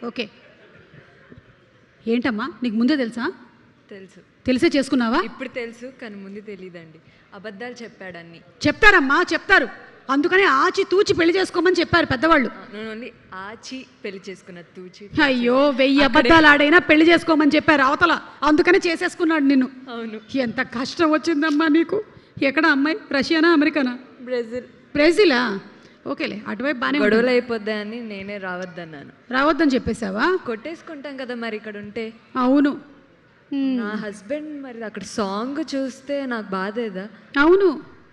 Okay. ఏంటమ్మా నీకు ముందే తెలుసా? తెలుసు. తెలిసే చేసుకున్నావా? ఇప్పుడు తెలుసు కానీ ముందు తెలియదండి. అబద్ధాలు చెప్పాడన్ని. చెప్తారమ్మా, చెప్తారు. అందుకని ఆచి తూచి పెళ్లి చేసుకోమని చెప్పారు పెద్దవాళ్ళు. ఓన్లీ ఆచి పెళ్లి చేసుకున్న తూచి. అయ్యో 1000 అబద్ధాలు ఆడైనా పెళ్లి చేసుకోమని చెప్పారు అవతల, అందుకనే చేసేసుకున్నాడు నిన్ను. అవును. ఎంత కష్టం వచ్చిందమ్మా నీకు. ఎక్కడ అమ్మాయి? రష్యానా అమెరికానా? బ్రెజిల్. బ్రెజిలా? ఓకేలే, అటువైపు బాగానే గొడవలు అయిపోద్దాయని నేనే రావద్దన్నాను. రావద్దని చెప్పేశావా? కొట్టేసుకుంటాం కదా మరి ఇక్కడ ఉంటే. అవును. నా హస్బెండ్ మరి అక్కడ సాంగ్ చూస్తే నాకు బాధేదా? అవును,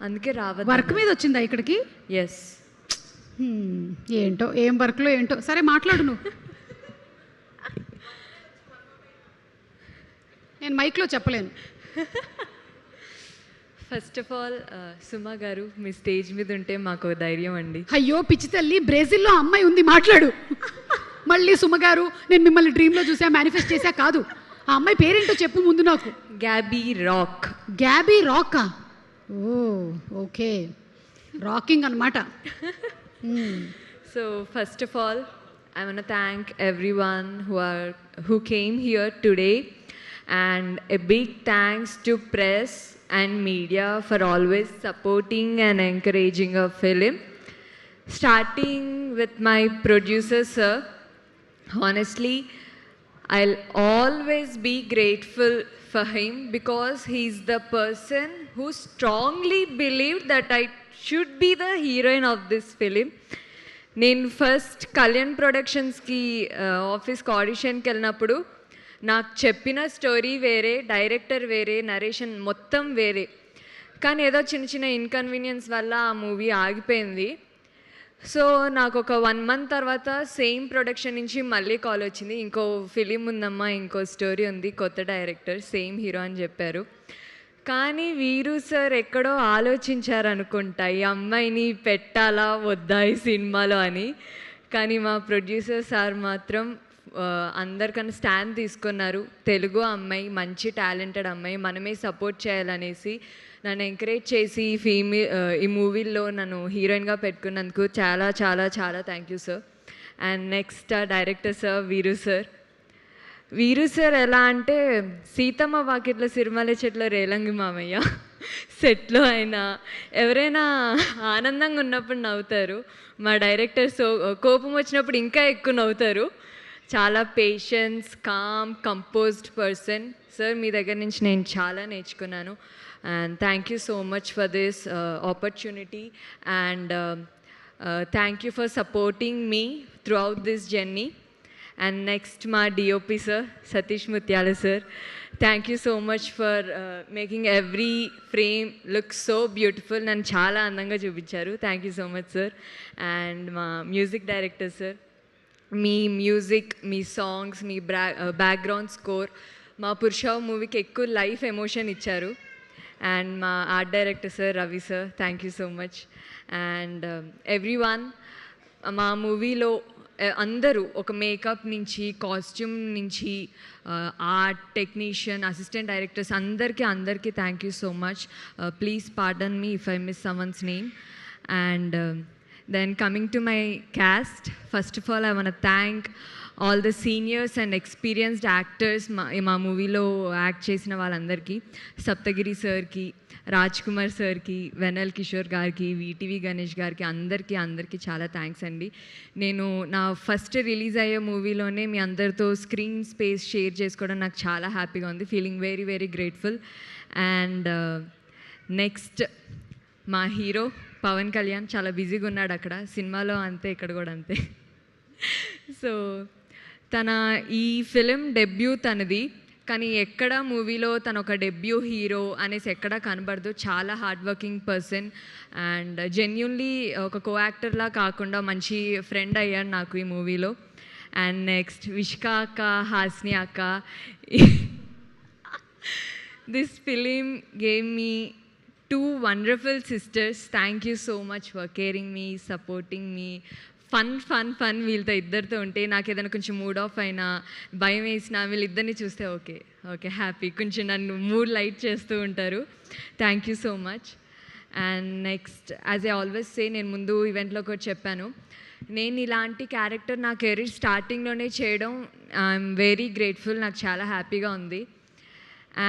అందుకే రావద్దు. వర్క్ మీద వచ్చిందా ఇక్కడికి? ఎస్. ఏంటో ఏం వర్క్లో ఏంటో. సరే మాట్లాడు నువ్వు. నేను మైక్లో చెప్పలేను. ఫస్ట్ ఆఫ్ ఆల్ సుమా గారు, మీ స్టేజ్ మీద ఉంటే మాకు ధైర్యం అండి. అయ్యో పిచ్చి తల్లి, బ్రెజిల్లో అమ్మాయి ఉంది, మాట్లాడు. మళ్ళీ సుమగారు నేను మిమ్మల్ని డ్రీమ్లో చూసా, మేనిఫెస్ట్ చేశా కాదు. ఆ అమ్మాయి పేరేంటో చెప్పు ముందు నాకు. గ్యాబీ రాక్. గ్యాబీ రాకా? ఓ ఓకే, రాకింగ్ అనమాట. So first of all, I want to thank everyone who came here today, and a big thanks to press and media for always supporting and encouraging our film. Starting with my producer sir, honestly I'll always be grateful for him because he's the person who strongly believed that I should be the heroine of this film. నేను first Kalyan ప్రొడక్షన్స్కి ఆఫీస్కి ఆడిషన్కి వెళ్ళినప్పుడు నాకు చెప్పిన story వేరే, director వేరే, narration మొత్తం వేరే. కానీ ఏదో చిన్న చిన్న ఇన్కన్వీనియన్స్ వల్ల ఆ మూవీ ఆగిపోయింది. సో నాకు ఒక 1 month తర్వాత సేమ్ ప్రొడక్షన్ నుంచి మళ్ళీ కాల్ వచ్చింది, ఇంకో ఫిలిం ఉందమ్మా, ఇంకో స్టోరీ ఉంది, కొత్త డైరెక్టర్, సేమ్ హీరో అని చెప్పారు. కానీ వీరు సార్ ఎక్కడో ఆలోచించారనుకుంటా ఈ అమ్మాయిని పెట్టాలా వద్దా ఈ సినిమాలో అని. కానీ మా ప్రొడ్యూసర్ సార్ మాత్రం అందరికన్నా స్టాండ్ తీసుకున్నారు. తెలుగు అమ్మాయి, మంచి టాలెంటెడ్ అమ్మాయి, మనమే సపోర్ట్ చేయాలనేసి నన్ను ఎంకరేజ్ చేసి ఈ మూవీలో నన్ను హీరోయిన్గా పెట్టుకున్నందుకు చాలా చాలా చాలా thank you sir. And next director sir వీరు సార్. వీరు సార్ ఎలా అంటే సీతమ్మ వాకిట్ల సిరిమల్లె చెట్ల రేలంగి మామయ్య. సెట్లో అయినా ఎవరైనా ఆనందంగా ఉన్నప్పుడు నవ్వుతారు, మా డైరెక్టర్ కోపం వచ్చినప్పుడు ఇంకా ఎక్కువ నవ్వుతారు. చాలా patience, calm, composed person. Sir మీ దగ్గర నుంచి నేను చాలా నేర్చుకున్నాను. And thank you so much for this opportunity, and thank you for supporting me throughout this journey. And next my DOP sir, Satish Mutyala sir, thank you so much for making every frame look so beautiful. Nannu chaala andanga chupicharu, thank you so much sir. And my music director sir, me music, me songs, me background score మా పురుష మూవీకి ఎక్కువ life emotion ఇచ్చారు. And మా art director sir Ravi sir, thank you so much. And everyone, మా మూవీలో అందరూ ఒక మేకప్ నుంచి, కాస్ట్యూమ్ నుంచి, ఆర్ట్ టెక్నీషియన్, అసిస్టెంట్ డైరెక్టర్స్ అందరికీ thank you so much. Please pardon me if I miss someone's name. And then coming to my cast, first of all I want to thank all the seniors and experienced actors మా మూవీలో act చేసిన వాళ్ళందరికీ. సప్తగిరి సార్కి, రాజ్ కుమార్ సార్కి, వెనల్ కిషోర్ గారికి, VTV Ganesh గారికి, అందరికీ చాలా థ్యాంక్స్ అండి. నేను నా ఫస్ట్ రిలీజ్ అయ్యే మూవీలోనే మీ అందరితో స్క్రీన్ స్పేస్ షేర్ చేసుకోవడం నాకు చాలా హ్యాపీగా ఉంది. Feeling very very grateful. And next మా హీరో పవన్ కళ్యాణ్ చాలా బిజీగా ఉన్నాడు అక్కడ, సినిమాలో అంతే, ఇక్కడ కూడా అంతే. సో తన ఈ ఫిలిం డెబ్యూ తనది, కానీ ఎక్కడ మూవీలో తను ఒక డెబ్యూ హీరో అనేసి ఎక్కడా కనబడదు. చాలా hard working person and genuinely ఒక కో యాక్టర్లా కాకుండా మంచి ఫ్రెండ్ అయ్యాడు నాకు ఈ మూవీలో. అండ్ నెక్స్ట్ విష్కా అక్క, హాస్ని అక్క. This film gave me 2 wonderful sisters. Thank you so much for caring me, supporting me. Fun వీళ్ళతో ఇద్దరితో ఉంటే నాకు ఏదైనా కొంచెం మూడ్ ఆఫ్ అయినా, భయం వేసినా వీళ్ళిద్దరిని చూస్తే ఓకే హ్యాపీ, కొంచెం నన్ను మూడ్ లైట్ చేస్తూ ఉంటారు. Thank you so much. And next as I always say, నేను ముందు ఈవెంట్లో కూడా చెప్పాను, నేను ఇలాంటి క్యారెక్టర్ నా కెరీర్ స్టార్టింగ్లోనే చేయడం ఐఎమ్ వెరీ గ్రేట్ఫుల్, నాకు చాలా హ్యాపీగా ఉంది.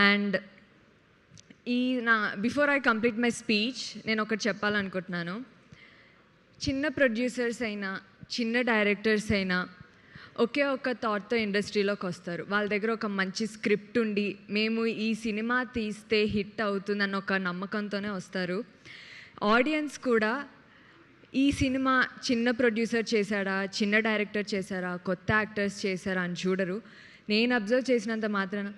And before I complete my speech నేను ఒకటి చెప్పాలనుకుంటున్నాను. చిన్న ప్రొడ్యూసర్స్ అయినా చిన్న డైరెక్టర్స్ అయినా ఒకే ఒక థాట్తో ఇండస్ట్రీలోకి వస్తారు. వాళ్ళ దగ్గర ఒక మంచి స్క్రిప్ట్ ఉండి మేము ఈ సినిమా తీస్తే హిట్ అవుతుందన్న ఒక నమ్మకంతోనే వస్తారు. ఆడియన్స్ కూడా ఈ సినిమా చిన్న ప్రొడ్యూసర్ చేశాడా, చిన్న డైరెక్టర్ చేశారా, కొత్త యాక్టర్స్ చేశారా అని చూడరు. నేను అబ్జర్వ్ చేసినంత మాత్రాన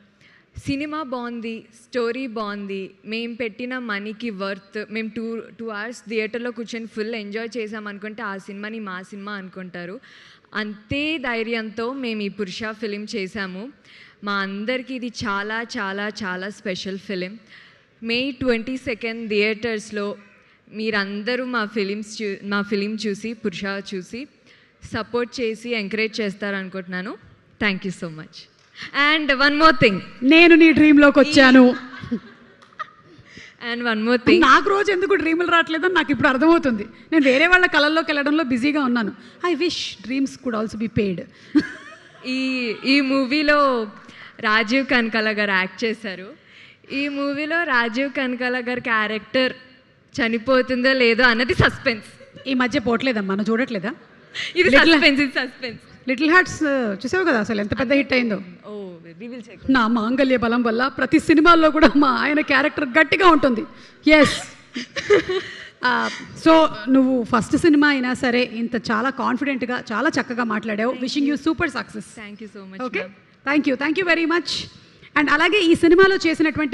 సినిమా బాగుంది, స్టోరీ బాగుంది, మేము పెట్టిన మనీకి వర్త్, మేము 2 hours థియేటర్లో కూర్చొని ఫుల్ ఎంజాయ్ చేసామనుకుంటే ఆ సినిమాని మా సినిమా అనుకుంటారు. అంతే ధైర్యంతో మేము ఈ పురుష ఫిలిం చేశాము. మా అందరికీ ఇది చాలా చాలా చాలా స్పెషల్ ఫిలిం. May 22 థియేటర్స్లో మీరందరూ మా ఫిలిం చూసి పురుష చూసి సపోర్ట్ చేసి ఎంకరేజ్ చేస్తారనుకుంటున్నాను. Thank you so much. And one more thing, నేను నీ డ్రీమ్లోకి వచ్చాను. అండ్ వన్ మోర్ థింగ్, నాకు రోజు ఎందుకు డ్రీములు రావట్లేదని నాకు ఇప్పుడు అర్థమవుతుంది. నేను వేరే వాళ్ళ కళల్లోకి వెళ్ళడంలో బిజీగా ఉన్నాను. I wish dreams could also be paid. ఈ మూవీలో రాజీవ్ కనకాల గారు యాక్ట్ చేశారు. ఈ మూవీలో రాజీవ్ కనకాల గారి క్యారెక్టర్ చనిపోతుందో లేదో అన్నది సస్పెన్స్. ఈ మధ్య పోవట్లేదమ్మా, మనం చూడట్లేదా? ఇది సస్పెన్స్. లిటిల్ హార్ట్స్ చూసావు కదా, అసలు ఎంత పెద్ద హిట్ అయిందో. We will check. నా మాంగళ్య బలం వల్ల ప్రతి సినిమాల్లో కూడా మా ఆయన క్యారెక్టర్ గట్టిగా ఉంటుంది. ఎస్. సో నువ్వు ఫస్ట్ సినిమా అయినా సరే ఇంత చాలా కాన్ఫిడెంట్గా చాలా చక్కగా మాట్లాడావు. Wishing you super success. Thank you so much. Okay, thank you very much. And అలాగే ఈ సినిమాలో చేసినటువంటి